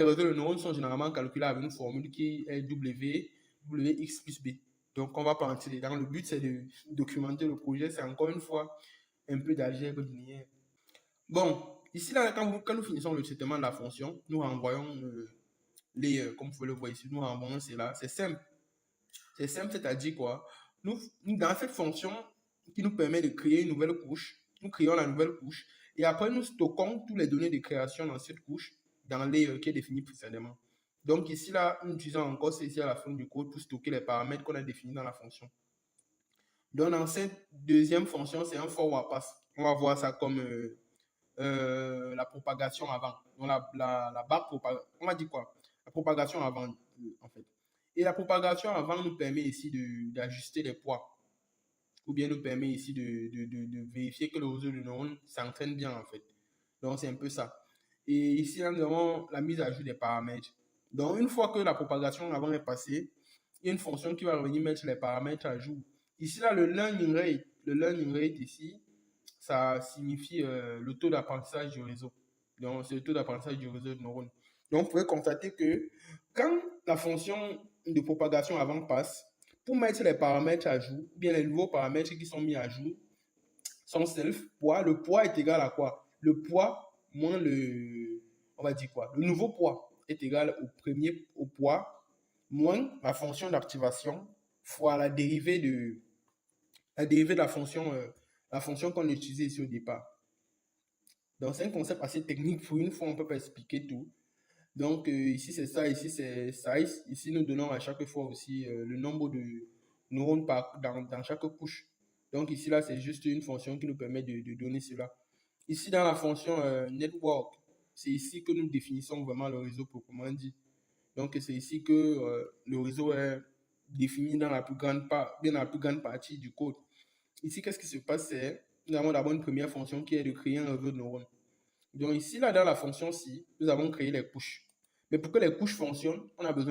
Les réseaux de neurones sont généralement calculés avec une formule qui est Wx plus B. Donc, on va pas entrer dedans. Le but, c'est de documenter le projet. C'est encore une fois un peu d'algèbre linéaire. Bon, ici, là, quand nous finissons le traitement de la fonction, nous renvoyons comme vous pouvez le voir ici, nous renvoyons cela. C'est simple. C'est simple, c'est-à-dire quoi? Nous, dans cette fonction qui nous permet de créer une nouvelle couche, nous créons la nouvelle couche et après, nous stockons toutes les données de création dans cette couche, dans les qui est défini précédemment. Donc ici, là, nous utilisons encore ceci à la fin du code pour stocker les paramètres qu'on a définis dans la fonction. Donc, dans cette deuxième fonction, c'est un forward pass. On va voir ça comme la propagation avant. Donc, la barre propagation, on va dire quoi? La propagation avant, en fait. Et la propagation avant nous permet ici d'ajuster les poids. Ou bien nous permet ici de vérifier que le réseau de neurones s'entraîne bien, en fait. Donc, c'est un peu ça. Et ici, nous avons la mise à jour des paramètres. Donc, une fois que la propagation avant est passée, il y a une fonction qui va revenir mettre les paramètres à jour. Ici, là, le learning rate ici, ça signifie le taux d'apprentissage du réseau. Donc, c'est le taux d'apprentissage du réseau de neurones. Donc, vous pouvez constater que quand la fonction de propagation avant passe, pour mettre les paramètres à jour, bien les nouveaux paramètres qui sont mis à jour, sont self, poids. Le poids est égal à quoi? Le poids moins on va dire quoi? Le nouveau poids est égal au poids moins la fonction d'activation fois la dérivée de la fonction qu'on utilisait ici au départ. Donc, c'est un concept assez technique. Pour une fois, on ne peut pas expliquer tout. Donc, ici, c'est ça. Ici, c'est size. Ici, nous donnons à chaque fois aussi le nombre de neurones dans chaque couche. Donc, ici, là, c'est juste une fonction qui nous permet de donner cela. Ici, dans la fonction network, c'est ici que nous définissons vraiment le réseau proprement dit. Donc, c'est ici que le réseau est défini dans la plus grande partie du code. Ici, qu'est-ce qui se passe? C'est nous avons d'abord une première fonction qui est de créer un réseau de neurones. Donc ici, là, dans la fonction ci, nous avons créé les couches. Mais pour que les couches fonctionnent, on a besoin